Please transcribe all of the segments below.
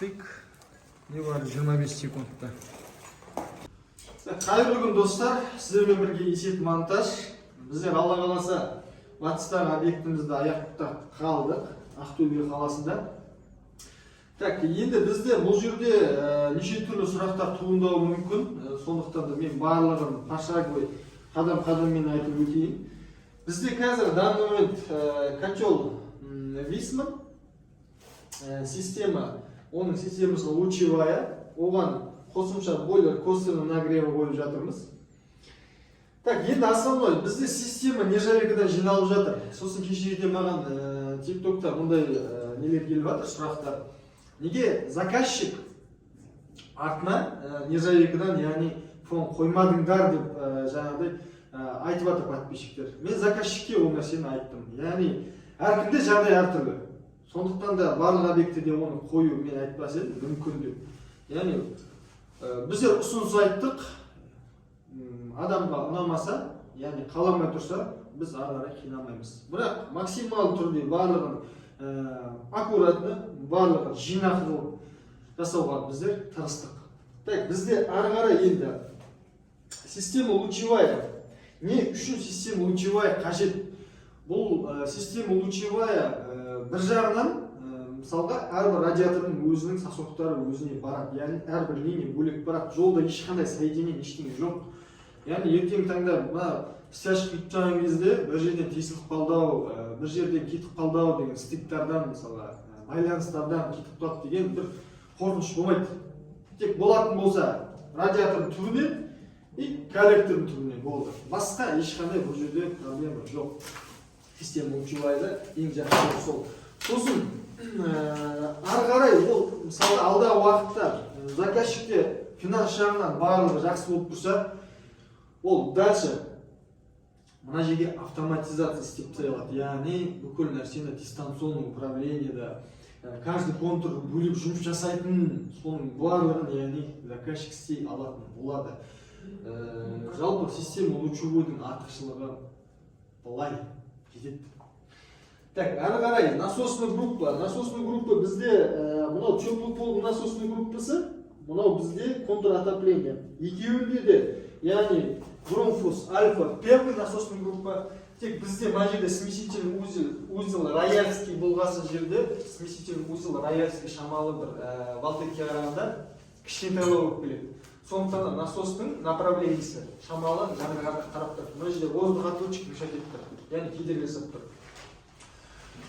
тык. Не бар 25 секундта. Қайырлы күн достар, сіздермен бірге есет монтаж. Біздер алла қаласа батыстағы объектімізді аяқтап қалдық, Ақтөбе қаласында. Так, енді бізде бұл жерде неше түрлі сұрақтар туындауы мүмкін. Сондықтан да мен барлығын пошаговый қадам-қадаммен айтып өтейін. Бізде қазір данный момент котел Висман, система, оның системасы лучевая, оған қосымша бойлер косвенный нагревы қойып жатырмыз. Так, енді основной бізде система нержавейкадан жиналып жатыр. Сосын кешегіде маған тиктокта мұндай нелер келіп жатыр, сұрақтар. Неге заказчик артына нержавейкадан, яғни фон қоймадыңдар деп жаңағыдай айтып жатыр подписчиктер. Мен заказчикке ол нәрсені айттым. Яғни әркімде жағдай әртүрлі. Сондықтан да барлық объектіде оны қою мен айтпас едім, мүмкін деп. Яғни біздер ұсыныс айттық, адамға ұнамаса, яғни қаламай тұрса, біз ары қарай қинамаймыз. Бірақ максимал түрде барлығын аккуратны, барлығын жинақы жасауға біздер тырыстық. Так, бізде ары қарай енді система лучевая. Не үшін система лучевая қажет? Бұл система лучевая бір жағынан мысалға әрбір радиатордың өзінің сосоктары өзіне барады. Яғни әрбір линия бөлек барады. Жолда ешқандай соединение ештеңе жоқ. Яғни ертеңгі таңда мына стяжка кетіп жатқан кезде бір жерден тесіліп қалдау, бір жерден кетіп қалдау деген стыктардан, мысалға байланыстардан кетіп қалды деген бір қорқыныш болмайды. Тек болатын болса радиатордың түбінен и коллектордың түбінен болды. Басқа ешқандай бұл жерде проблема жоқ. Система лучевая ең жақсы сол. Сосын ары қарай ол мысалы алдағы уақытта заказчикте финанс жағынан барлығы жақсы болып тұрса, ол дальше мына жерге автоматизация істеп тастай алады. Яғни бүкіл нәрсені дистанционный управлениеда каждый контур бөліп жұмыс жасайтын, соның барлығын яғни заказчик істей алатын болады. Жалпы система лучевойдың артықшылығы былай жетеді. Так, ары қарай насосный группа. Насосный группа бізде мынау теплый пол насосный группасы, мынау бізде контур отопления. Екеуінде де, яғни Grundfos альфа первый насосный группа. Тек бізде мына жерде смесительный узел рояльский болғасы жерде, смесительный узел рояльский шамалы бір вольтетке қарағанда кішкентайлау болып келеді. Сондықтан насостың направлениесі шамалы жағына қарап тұр. Мына жерде воздухоточек мешать етіп тұр, яғни кедергі жасап тұр.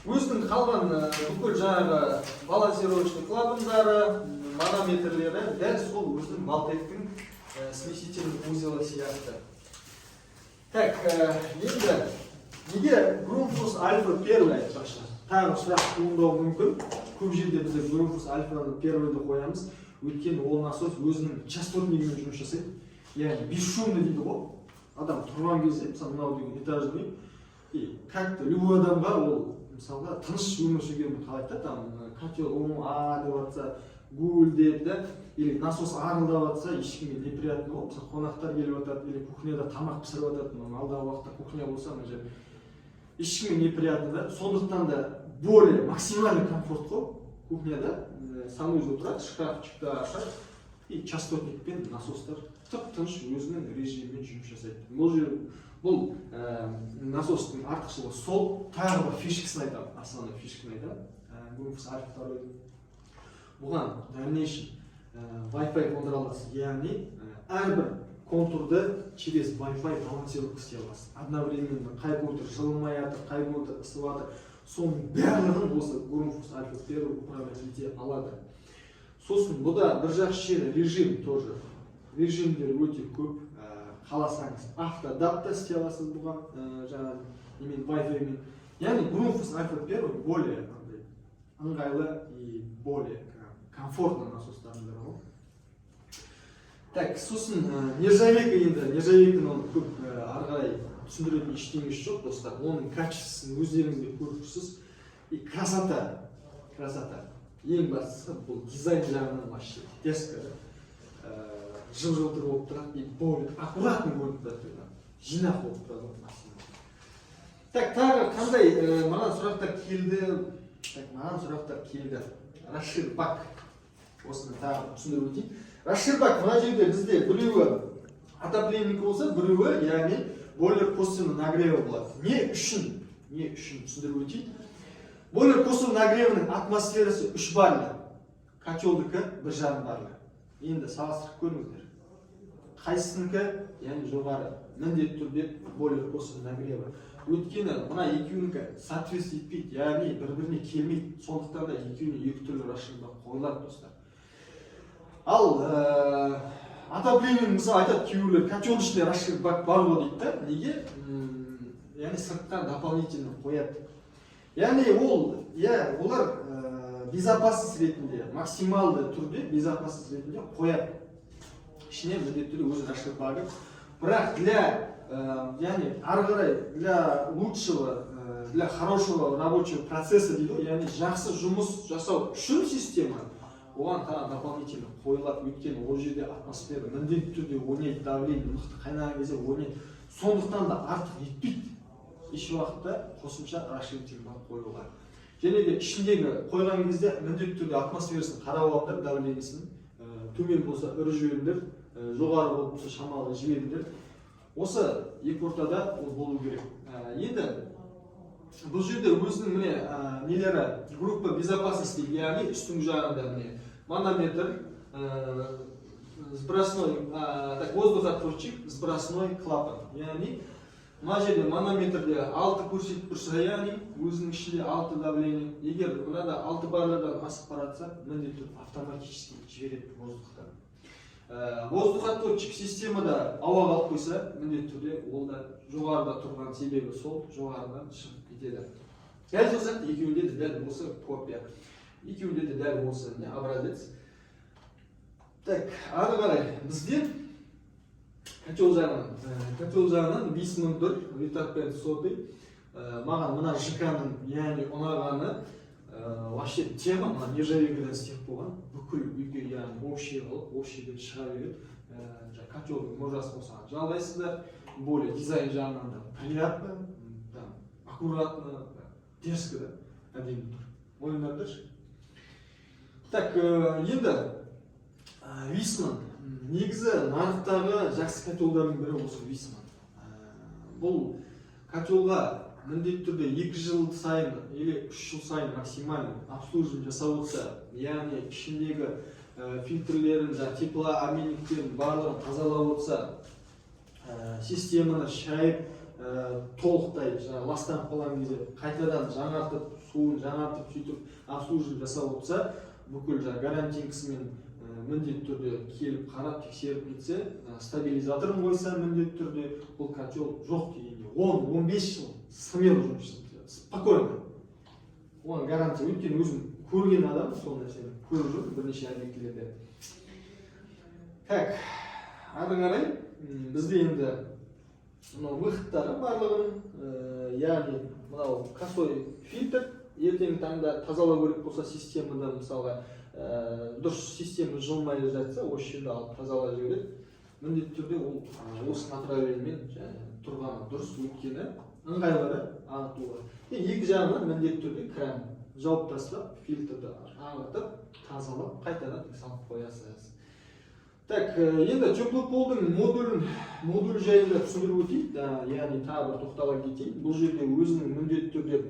Өзінің қалған бүкіл жаңағы балансировочный клапандары, манометрлері дәл сол өзінің вольтеттің смесительный узелі сияқты. Так, енді неге Grundfos альфа первый айтпақшы? Тағы сұрақ туындауы мүмкін. Көп жерде біз Grundfos альфаны первыйды қоямыз. Өйткені ол насос өзінің частотнигімен жұмыс жасайды. Яғни бесшумный дейді ғой. Адам тұрған кезде, мысалы мынау деген этажный, и как-то любой адамға ол мысалға тыныш өмір сүргенін қалайды да, там котел деп жатса, гуілдеп да, или насос арылдап жатса, ешкімге неприятно ғой. Мысалы қонақтар келіп жатады, или кухняда тамақ пісіріп жатады, алдағы уақытта кухня болса, мына жер ешкімге неприятно да. Сондықтан да более максимальный комфорт қой кухняда. Санузел тұрады, шкафчикті ашады, и частотникпен насостар тып-тыныш өзінің режимімен жұмыс жасайды. Бұл насостың артықшылығы сол. Тағы бір фишкасын айтамын, основной фишкасын айтамын. Grundfos альфа второй. Бұған дальнейший Wi-Fi қондыра аласыз. Яғни әрбір контурды через Wi-Fi балансировка істей аласыз. Одновременно қай контур жылымай жатыр, қай контур ысып жатыр, соның барлығын осы Grundfos альфа первый управлять ете алады. Сосын бұда бір жақсы жері режим тоже. Режимдер өте көп. Қаласаңыз автодап та істей аласыз бұған жаңағы Wi-Fi-мен. Яғни Grundfos альфа первый более ыңғайлы и более комфортный насостарында ғой. Так, сосын нержавейка енді. Нержавейканы көп ары қарай түсіндіретін ештеңесі жоқ, достар. Оның качествосын өздеріңіз де көріп тұрсыз. И красота. Ең бастысы бұл дизайн жағынан вообще дерзко, жым-жылтыр болып тұрады, и более аккуратный болып тұрады, жинақ болып тұрады машина. Так, тағы қандай маған сұрақтар келді? Расшир бак. осыны тағы түсіндіріп өтейін. Расширбак мына жерде бізде біреуі отопление болса, біреуі яғни бойлер косвенный нагреві болады. Не үшін түсіндіріп өтейін. Бойлер косвенный нагревінің атмосферасы 3 барлы, котелдікі 1,5 барлы. Енді салыстырып көріңіздер. Қайсыныкі, яғни жоғары, міндетті түрде бойлер косвенный нагреві. Өйткені мына екеуінікі соответствие етпейді, яғни бір-біріне келмейді. Сондықтан да екеуіне екі түрлі расширбак қойылады, достар. Ал отоплениенің мысалы айтады кейбіреулер котел ішінде расширбак бар ғой дейді да. Неге? Яғни сырттан дополнительно қояды. Яғни олар безопасность ретінде, максималды түрде безопасность ретінде қояды. Ішіне міндетті түрде өз расширбагы. Бірақ яғни ары қарай для лучшего, для хорошего рабочего процесса дейді, яғни жақсы жұмыс жасау үшін система оған тағы дополнительно қойылады. Өйткені ол жерде атмосфера міндетті түрде ойнайды, давление мықты қайнаған кезде ойнайды. Сондықтан да артық етпейді. Еш уақытта қосымша расширбак қоюға. Және де ішіндегі қойған кезде міндетті түрде атмосферасын қарап алыңдар, давлениесін. Төмен болса ірі жіберіңдер, жоғары болса шамалы жіберіңдер. Осы екі ортада ол болу керек. Енді бұл жерде өзінің міне нелері группа безопасности, яғни үстіңгі жағында міне манометр, сбросной воздухотворчик, сбросной клапан. Яғни мына жерде манометрде 6 көрсетіп тұрса, яғни өзінің ішінде 6 давление. Егер мынада 6 барлардан асып баратса, міндетті автоматически жібереді воздухтан. Воздухотворчик системада ауаға алып қойса, міндетті түрде ол да жоғарыда тұрған себебі сол жоғарыдан шығып кетеді. Дәл сол екеуінде де дәл осы копия. Екеуінде де дәл осы образец. Так, ары қарай бізде котел жағынан Висман 1 Витарпен сотый. Маған мына ЖК-ның яғни ұнағаны вообще тема мына нержавейкадан істеп болған. Бүкіл үйге яғни общийден шыға береді. Котелдің можасы болса жалғайсыздар. Более дизайн жағынан да приятно, аккуратно, дерзко да, әдемі тұр. Ойындардаршы. Так, енді Висман. Негізі нарықтағы жақсы котелдардың бірі осы Висман. Бұл котелға міндетті түрде 2 жыл сайын или 3 жыл сайын максимально обслуживание жасап отырса, яғни ішіндегі фильтрлерін, теплообменниктерін барлығын тазалап отырса, системаны шайып, толықтай ластанып қалған кезде қайтадан жаңартып, суын жаңартып, сөйтіп обслуживание жасап отырса, бүкіл гарантиясымен міндетті түрде келіп қарап тексеріп кетсе, стабилизаторын қойса міндетті түрде бұл котел жоқ дегенде 10-15 жыл смело жұмыс жасайды. Спокойно. Оған гарантия. Өйткені өзім көрген адам сол нәрсені көріп жүр бірнеше объектілерде. Так, ары қарай бізде енді мынау выходтары барлығының, яғни мынау косой фильтр, ертеңгі таңда тазалау керек болса системада мысалға дұрыс система жылмай жатса, осы жерде алып тазалап жібереді. Міндетті түрде ол осы направлениемен тұрғаны дұрыс, өйткені ыңғайлы ағытуға. Екі жағынан міндетті түрде кран жауып тастап, фильтрді ағытып, тазалап, қайтадан салып қоясыз. Так, енді теплополдың модуль жайында түсіндіріп өтейік, яғни тағы бір тоқтала кетейін. Бұл жерде өзінің міндетті түрде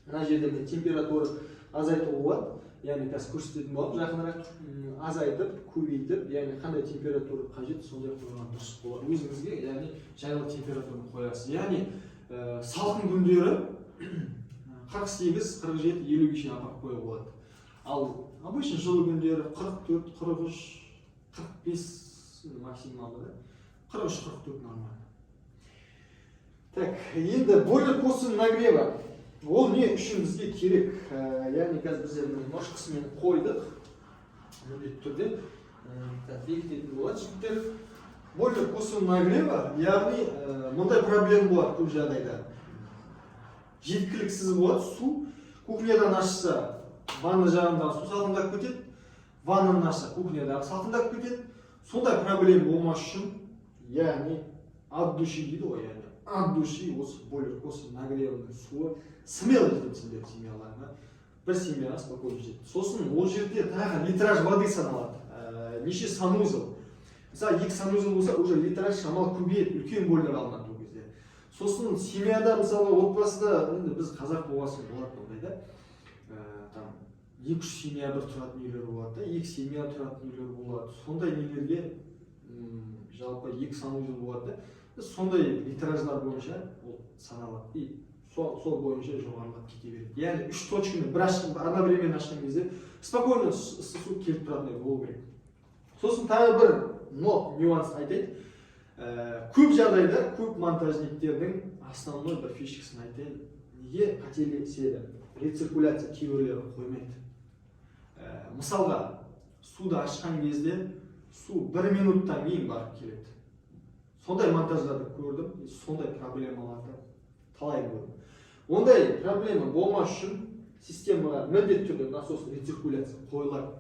мына жерде температура азайтуға болады. Яғни қазір көрсететін болып, жақынырақ азайтып, көбейтіп, яғни қандай температура қажет, сондай қойған дұрыс болады. Өзіңізге, яғни жайлы температураны қоясыз. Яғни салқын күндері 48, 47, 50 шейін апарып қоюға болады. Ал обычно жылы күндері 44, 43, 45 максималды, 43, 44 нормально. Так, енді бойлер косвенный нагрева. Ол не үшін бізге керек? Яғни қазір біздер ножкасымен қойдық. Міндетті түрде бекітетін болады жігіттер. Бойлер косвенный нагрева, яғни мұндай проблема болады көп жағдайда. Жеткіліксіз болады, су кухнядан ашса, ванна жағындағы су салқындап кетеді, ваннаны ашса, кухнядағы салқындап кетеді. Сондай проблема болмас үшін, яғни от души дейді ғой, яғни от души осы бойлер косвенный нагреваның суы смело жетеді сендер семьяларына. бір семьяға спокойно жетеді. Сосын ол жерде тағы литраж воды саналады. Неше санузел. Мысалы 2 санузел болса, уже литраж шамалы көбейеді, үлкен бөлініп алынады ол кезде. Сосын семьяда, мысалы отбасыда, енді біз қазақ болғасын болады ондайда. Там 2-3 семья бір тұратын үйлер болады, 2 семья тұратын үйлер болады. Сондай нелерге жалпы 2 санузел болады. Сондай литражлар бойынша ол саналады. И сол бойынша жоғарылап кете береді. Яғни 3 точканы бір одновременно ашқан кезде спокойно су келіп тұратындай болу керек. Сосын тағы бір нюанс айтайын. Көп жағдайда көп монтажниктердің основной бір фишкасын айтайын. Неге қателеседі? Рециркуляция кейбіреулері қоймайды. Мысалға, суды ашқан кезде су 1 минуттан кейін барып келеді. Сондай монтаждарды көрдім, сондай проблемаларды талай көрдім. Ондай проблема болмас үшін системаға міндетті түрде насос рециркуляция қойылады.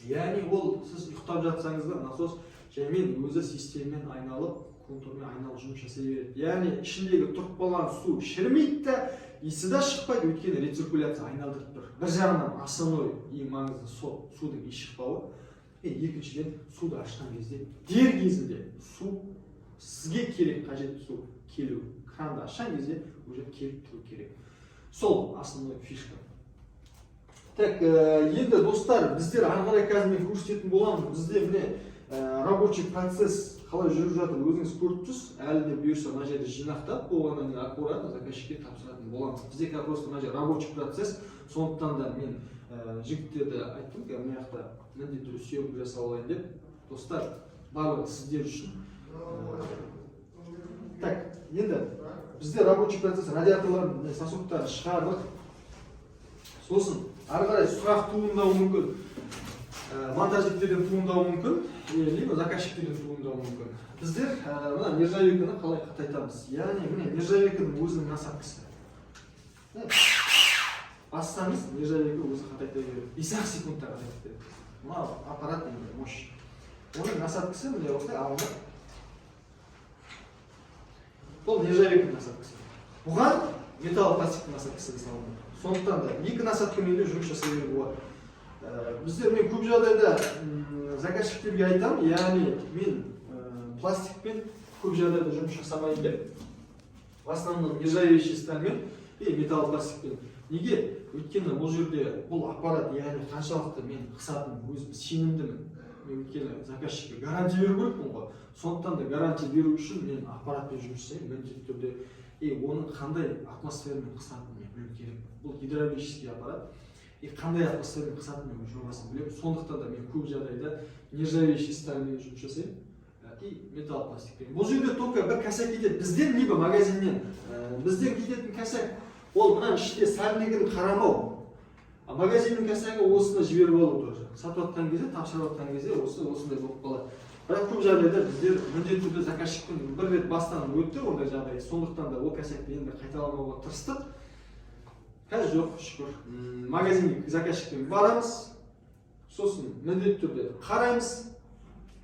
Яғни ол сіз ұйықтап жатсаңыз да насос жаймен өзі системамен айналып, контурмен айналып жұмыс жасай береді. Яғни ішіндегі тұрып қалған су шірімейді де, иісі де шықпайды, өйткені рециркуляция айналдырып тұр. Бір жағынан основной ең маңызды судың иісі шықпауы, екіншіден суды ашқан кезде дер кезінде су сізге керек қажетті су келу. Кранды ашқан кезде уже келіп тұру керек. Сол основной фишка. Так, енді достар, біздер ары қарай қазір мен көрсететін боламын. Бізде міне рабочий процесс қалай жүріп жатыр, өзіңіз көріп тұрсыз. Әлі де бұйырса мына жерде жинақтап, болғаннан кейін аккуратно заказчикке тапсыратын боламыз. Бізде просто мына жер рабочий процесс, сондықтан да мен жігіттерді айттым, мына жақта міндетті түрде съемка жасап алайын деп. Достар, барлығы сіздер үшін. Так, енді бізде рабочий процесс, радиаторлардың сосудтарын шығардық. Сосын ары қарай сұрақ туындауы мүмкін, монтажниктерден туындауы мүмкін, либо заказчиктерден туындауы мүмкін. Біздер мына нержавейканы қалай қатайтамыз? Яғни міне нержавейканың өзінің насадкасы. Бассаңыз нержавейка өзі қатайта береді. 5 секундта қатайтып береді. Мына аппарат енді мощь. Оның насадкасы міне осылай алынады. Бұл нержавейка насадкасы. Бұған металлопластиктің насадкасы салынады. Сондықтан да 2 насадкамен де жұмыс жасай беруге болады. Біздер мен көп жағдайда заказчиктерге айтамын, яғни мен пластикпен көп жағдайда жұмыс жасамайын деп. В основном нержавеющий стальмен и металлопластикпен. Неге? Өйткені бұл жерде бұл аппарат, яғни қаншалықты мен қысатын өзім сенімдімін. Өйткені заказчикке гарантия беру керекпін ғой. Сондықтан да гарантия беру үшін мен аппаратпен жұмыс жасаймын, міндетті түрде. Оның қандай атмосферамен қысатынын мен білу керек. Бұл гидравлический аппарат. Қандай атмосферамен қысатынын мен жобасын білемін. Сондықтан да мен көп жағдайда нержавеющий стальмен жұмыс жасаймын и металлопластикпен. Бұл жерде только бір косяк кетеді. Бізден либо магазиннен. Бізден кететін косяк ол мына іште сәлінігін қарамау. Магазиннің косягі осыны жіберіп алу тоже. Сатып атқан кезде, тапсырып атқан кезде осындай болып қалады. Бірақ көп жағдайда біздер міндетті түрде заказчиктің бір рет бастан өтті ондай жағдай. Сондықтан да ол косякты енді қайталамауға тырыстық. Қазір жоқ, шүкір. Магазинге заказчикпен барамыз. Сосын міндетті түрде қараймыз.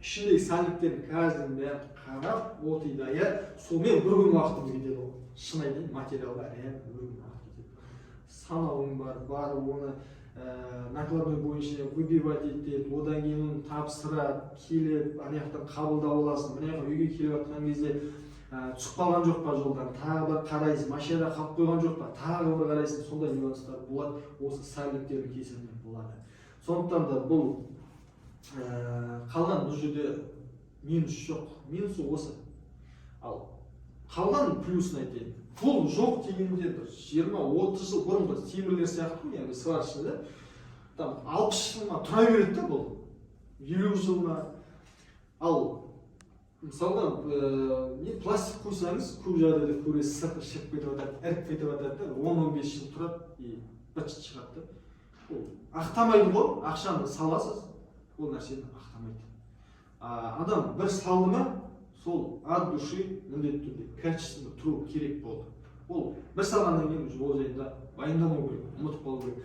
Ішіндегі сәліктердің каждыйын бәрін қарап, отидая, сонымен бір күн уақытымыз кетеді ол. Шын айтайын, материалдар реально бір күн уақыт кетеді. Санауың бар, оны накладной бойынша выбивать етеді, одан кейін оны тапсырады, келіп, аяқтан қабылдап аласың. Мына үйге келіп жатқан кезде түсіп қалған жоқ па жолдан, тағы бір қарайсың, машинада қалып қойған жоқ па, тағы бір қарайсың, сондай нюанстар болады, осы сәліктердің кесірінен болады. Сондықтан да бұл қалған бұл жерде минус жоқ, минусы осы. Ал қалған плюсын айтайын. Бұл жоқ дегенде 20-30 жыл бұрынғы темірлер сияқты, яғни сварщик, там 60 жыл ма тұра береді бұл. 50 жыл ма. Ал мысалға пластик қойсаңыз, көп жағдайда көресіз, сырты шығып кетіп жатады, іріп кетіп жатады, 10-15 жыл тұрады и быт шығады. Ақтамайды ғой, ақшаны саласыз, ол нәрсені ақтамайды. Адам бір салды ма, сол от души міндетті түрде качественно тұру керек болды. Ол бір салғаннан кейін ол жайында баяндамау керек, ұмытып қалу керек.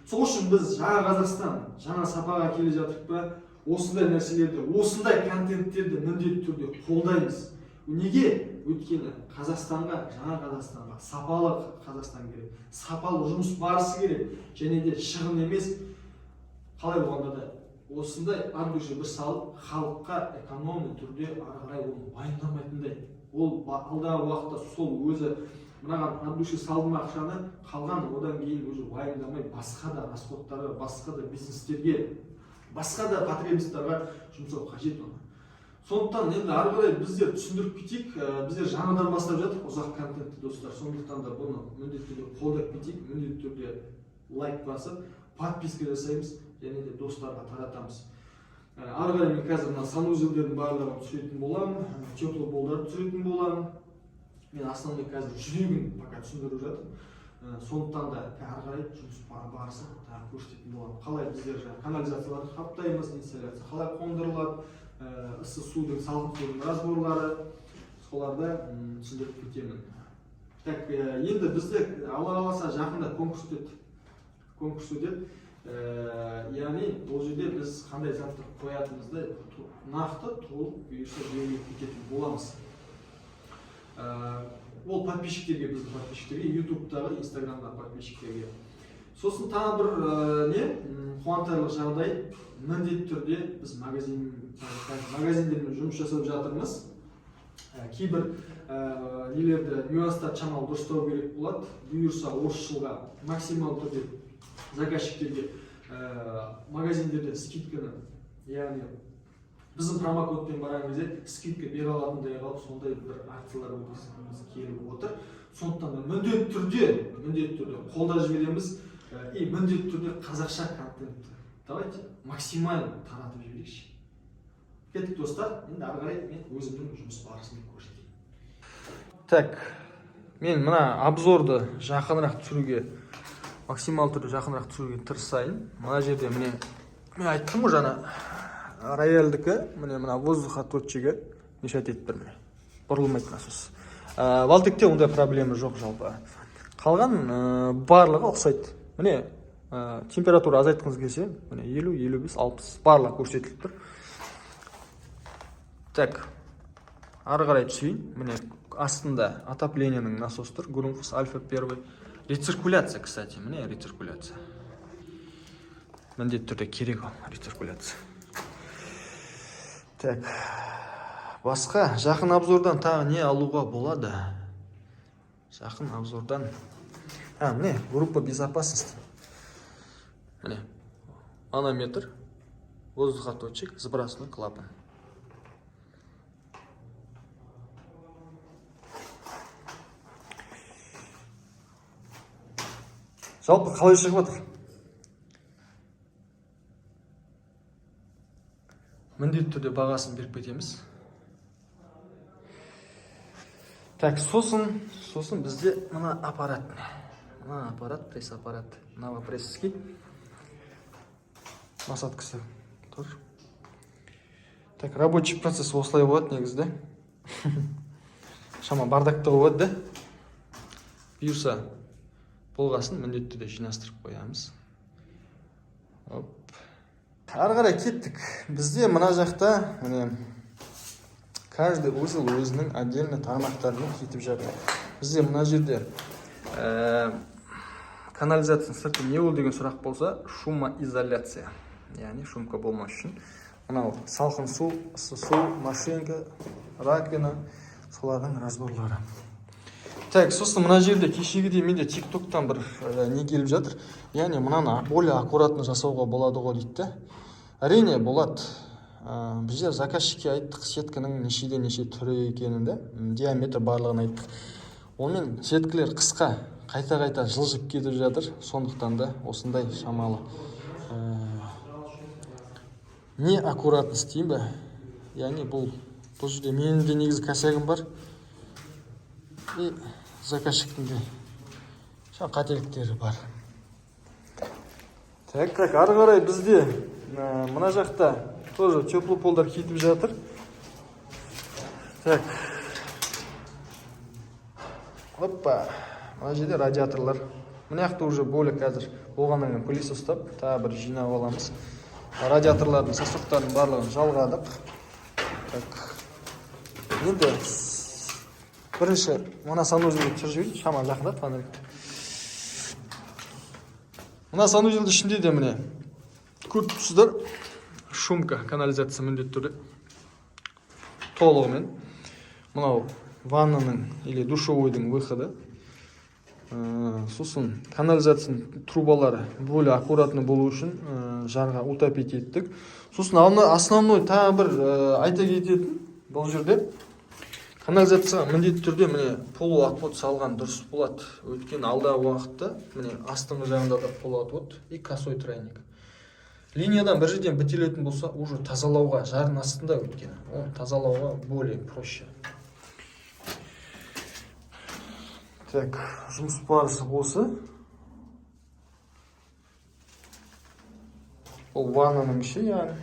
Сол үшін біз жаңа Қазақстан, жаңа сапаға келе жатырық па, осындай нәрселерді, осындай контенттерді міндетті түрде қолдаймыз. Неге? өйткені Қазақстанға, жаңа Қазақстанға сапалы Қазақстан керек, сапалы жұмыс барысы керек, және де шығын емес. Қалай болғанда да осындай ат дүрсе бір салып, халыққа экономия түрде ары қарай оны уайымдамайтындай. Ол алдағы уақытта сол өзі мынаған ат дүрсе салдым ақшаны, қалған одан кейін өзі уайымдамай басқа да расходтарға, басқа да бизнестерге, басқа да потребностьтарға жұмсау қажет оны. Сондықтан енді ары қарай біздер түсіндіріп кетейік, біздер жаңадан бастап жатырмық ұзақ контентті достар. Сондықтан да бұны міндетті түрде қолдап кетейік, міндетті түрде лайк басып, подписка жасаймыз, және де достарға таратамыз. Ары қарай мен қазір мына санузелдердің барлығын түсіретін боламын, теплополдарды түсіретін боламын. Мен основной қазір жүрегін пока түсіндіріп жатырмын. Сондықтан да ары қарай жұмыс барысы көрсететін боламын. Қалай біздер канализацияларды қаптаймыз, инсталляция қалай қондырылады, ыссы судың, салқын судың разборлары, соларды түсіндіріп кетемін. Так, енді бізде Алла қаласа жақында конкурс өтеді. Яғни ол жерде біз қандай затты қоятынымызды нақты толық бұйырса белгілеп кететін боламыз. Ол подписчиктерге, біздің подписчиктерге, ютубтағы, инстаграмдағы подписчиктерге. Сосын тағы бір қуантарлық жағдай, міндетті түрде біз магазиндермен жұмыс жасап жатырмыз. Кейбір нелерді, нюанстар шамалы дұрыстау керек болады. Бұйырса осы жылға максимал түрде заказчиктерге магазиндерде скидканы, яғни біздің промокодпен барған кезде скидка бере алатындай қалып, сондай бір акциялар өткізгіміз келіп отыр. Сондықтан да міндетті түрде қолдап жібереміз и міндетті түрде қазақша контентті давайте максимально таратып жіберейікші. Кеттік достар, енді ары қарай мен өзімнің жұмыс барысын көрсетейін. Так, мен мына обзорды жақынырақ түсіруге, максимал түрде жақынырақ түсіруге тырысайын. Мына жерде міне мен айттым ғой жаңа рояльдікі, міне мына воздухотводчигі мешать етіп тұр, міне бұрылмайды насос. Валтекте ондай проблема жоқ жалпы. Қалған барлығы ұқсайды. Міне температура азайтқыңыз келсе, міне 50, 55, 60 барлығы көрсетіліп тұр. Так, ары қарай түсейін. Міне астында отоплениенің насос тұр, Grundfos Альфа 1. Рециркуляция, кстати, міне рециркуляция. Міндетті түрде керек ол рециркуляция. Так, басқа жақын обзордан тағы не алуға болады? Жақын обзордан. Міне, группа безопасности. Міне, манометр, воздухотводчик, сбросной клапан. Жалпы қалай шығып отыр? Міндетті түрде бағасын беріп кетеміз. Так, сосын бізде мына аппарат. Мына аппарат, пресс-аппарат. Новопрессский. Насадкасы тұр. Так, рабочий процесс осылай болады негізді. Шама бардақта болады, да? Бұйырса болғасын міндетті түрде жинастырып қоямыз. Ары қарай кеттік. Бізде мына жақта каждый узел өзінің отдельно тармақтарымен кетіп жатыр. Бізде мына жерде канализацияның сырты не ол деген сұрақ болса, шумоизоляция. Яғни шумка болмас үшін. Мынау салқын су, ыссы су, машинка, раковина, солардың разборлары. Так, сосын мына жерде кешегідей менде TikTok-тан бір не келіп жатыр. Яғни мынаны более аккуратно жасауға болады ғой дейді. Әрине болады. Біз жер заказчикке айттық сетканың нешеден неше түрі екенінде, диаметр барлығын айттық. Онымен сеткілер қысқа, қайта-қайта жылжып кетіп жатыр. Сондықтан да осындай шамалы не аккуратность дейін бе? Яғни бұл жерде менің де негізі косягым бар. И заказчиктің де қателіктері бар. Так, ары қарай бізде мына жақта тоже теплополдар кетіп жатыр. Так. Опа. Мына жерде радиаторлар. Мына жақта уже бөлек қазір болғаннан кейін пылесос ұстап, тағы бір жинап аламыз. Радиаторлардың сасықтарын барлығын жалғадық. Так. Енді Бірінші мына санузелді түсіріп жіберейін, шамалы жақындат фонарикті. Мына санузелдің ішінде де міне көріп тұрсыздар, шумка, канализация міндетті түрде толығымен. Мынау ваннаның или душевойдың выходы. Сосын канализацияның трубалары более аккуратны болу үшін жарға утопить еттік. Сосын основной тағы бір айта кететін бұл жерде канализацияға міндетті түрде міне полуотвод салған дұрыс болады. Өткен алдағы уақытта міне астыңғы жағында да полуотвод и косой тройник. Линиядан бір жерден бітелетін болса, уже тазалауға жардың астында өткен. Оны тазалауға более проще. Так, жұмыс барысы осы. Ол ваннаның іші, яғни.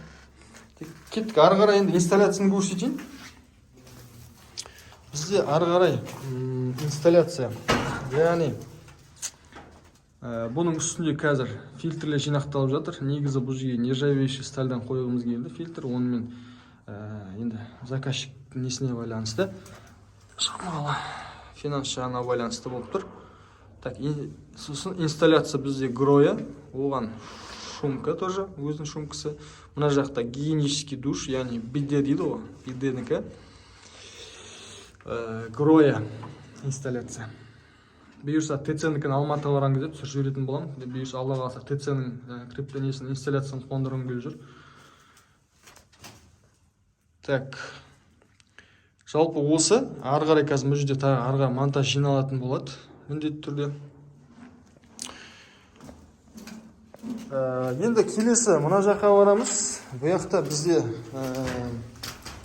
Кеттік, ары қарай енді инсталляцияны көрсетейін. Бізде ары қарай инсталляция, яғни бұның үстінде қазір фильтрлер жинақталып жатыр. Негізі бұл жерге нержавеющий стальдан қойғымыз келді фильтр. Онымен енді заказчик несіне байланысты. Шамалы финанс жағына байланысты болып тұр. Так, сосын инсталляция бізде Гроя, оған шумка тоже, өзінің шумкасы. Мына жақта гигиенический душ, яғни биде дейді ғой, биденікі. Гроя инсталляция. Бұйырса ТЦ-нікін Алматыға барған кезде түсіріп жіберетін боламын. Бұйырса алла қаласа ТЦ-нің криптонесінің инсталляциясын қондырғым келіп жүр. Так. Жалпы осы, ары қарай қазір бұл жерде тағы арға монтаж жиналатын болады, міндетті түрде. Енді келесі мына жаққа барамыз. Бұл жақта бізде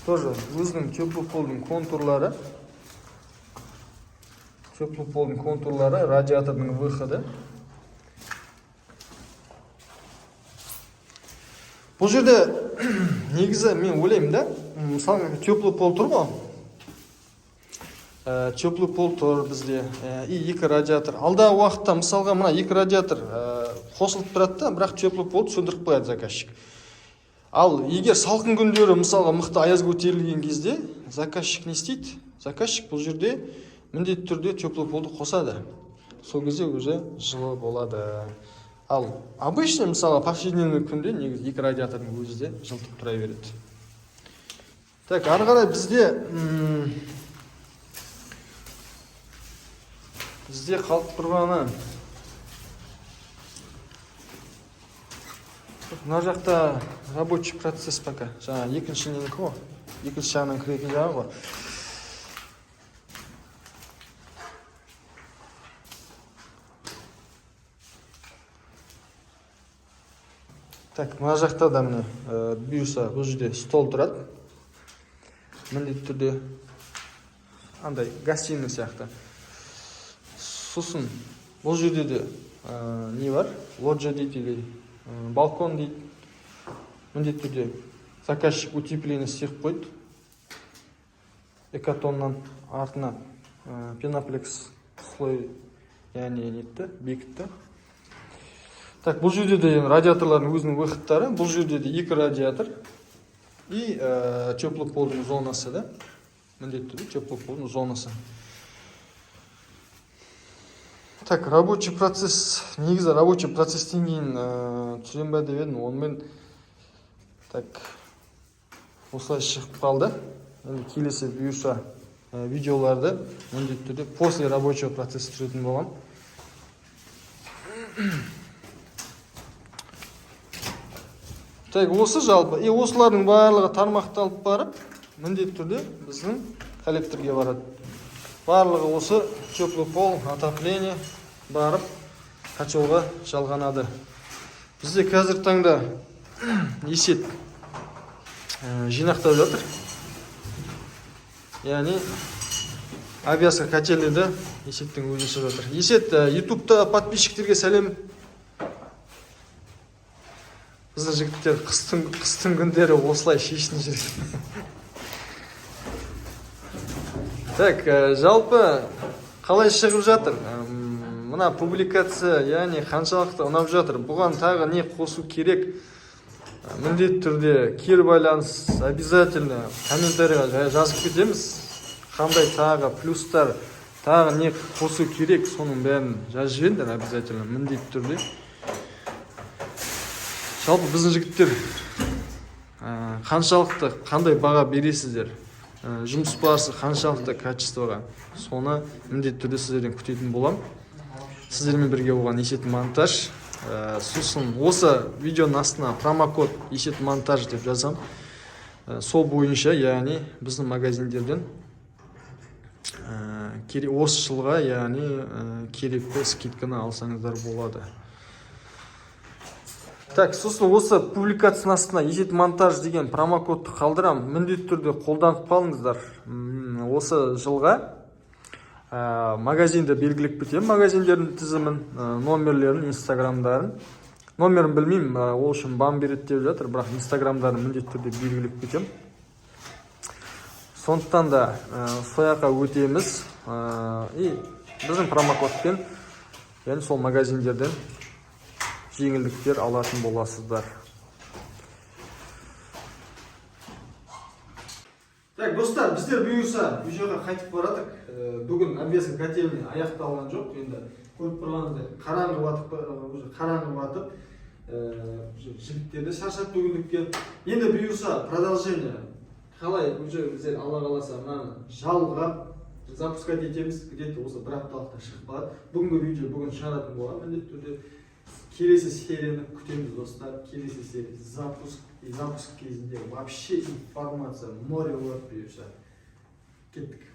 тоже өзінің теплый полдың контурлары. Теплый полдың контурлары, радиатордың выходы. Бұл жерде негізі мен ойлаймын да, мысалы теплый пол тұр ма? Теплый пол тұр бізде, и екі радиатор. Алдағы уақытта мысалға мына екі радиатор қосылып тұрады да, бірақ теплый полды сөндіріп қояды заказчик. Ал егер салқын күндері мысалға мықты аяз көтерілген кезде заказчик не істейді? Заказчик бұл жерде міндетті түрде теплый полды қосады. Сол кезде уже жылы болады. Ал обычно мысалы повседневный күнде негізі екі радиатордың өзі де жылытып тұра береді. Так, ары қарай бізде қалып тұрғаны мына жақта рабочий процесс пока. Жаңа екінші ненікі ғой, екінші жағынан кіретін жағы ғой. Так, мына жақта да міне бұйырса бұл жерде стол тұрады. Міндетті түрде андай гостиный сияқты. Сосын бұл жерде де не бар? Лоджия дейді или балкон дейді. Міндетті түрде заказчик утепление істеп қойды. Экотоннан артына пеноплекс слой яғни нетті, бекітті. Так, бұл жерде де радиаторлардың өзінің выходтары. Бұл жерде де екі радиатор и теплый полдың зонасы да. Міндетті түрде теплый полдың зонасы. Так, рабочий процесс. Негізі рабочий процесстен кейін түсірем бе деп едім, онымен так осылай шығып қалды. Енді келесі бұйырса видеоларды міндетті түрде после рабочего процесса түсіретін болам. Так, осы жалпы. И осылардың барлығы тармақталып барып, міндетті түрде біздің коллекторге барады. Барлығы осы теплый пол, отопление барып, котелға жалғанады. Бізде қазір таңда есет жинақтап жатыр. Яғни авиация котеледі есеттің өзі шығып жатыр. Есет, ютубта подписчиктерге сәлем. Біздің жігіттер қыстың күндері осылай шешін жүреді. Так, жалпы қалай шығып жатыр? Мына публикация, яғни қаншалықты ұнап жатыр. Бұған тағы не қосу керек? Міндетті түрде кері байланыс обязательно комментарийға жазып кетеміз. қандай тағы плюстар, тағы не қосу керек, соның бәрін жазып жіберіңдер обязательно, міндетті түрде. Жалпы біздің жігіттер қаншалықты қандай баға бересіздер, жұмыс барысы қаншалықты качествоға, соны міндетті түрде сіздерден күтетін болам. Сіздермен бірге болған Есет монтаж. Сосын осы видеоның астына промокод Есет монтаж деп жазам. Сол бойынша, яғни біздің магазиндерден осы жылға, яғни керекті скидканы алсаңыздар болады. Так, сосын осы публикацияның астына Есет монтаж деген промокодты қалдырам. Міндетті түрде қолданып қалыңыздар. Осы жылға магазинді белгілеп кетемін, магазиндердің тізімін, номерлерін, инстаграмдарын. Номерін білмеймін, ол үшін бан береді деп жатыр, бірақ инстаграмдарын міндетті түрде белгілеп кетемін. Сондықтан да сояққа өтеміз, и біздің промокодпен, яғни сол магазиндерден жеңілдіктер алатын боласыздар. Так, достар, біздер бұйырса үй жаққа қайтып барадық. Бүгін обвесный котельный аяқталған жоқ. Енді көріп тұрғаныңыздай қараңғы батып, жігіттерді шаршап бүгіндікке. Енді бұйырса продолжение. Қалай уже біздер алла қаласа мынаны жалғап запускать етеміз. Где-то осы бір апталықта шығып қалады. Бүгінгі видео бүгін шығаратын болған. Міндетті түрде келесі серияны күтеміз, достар. Келесі серия запуск кезінде вообще информация море болады бұйырса. Кеттік.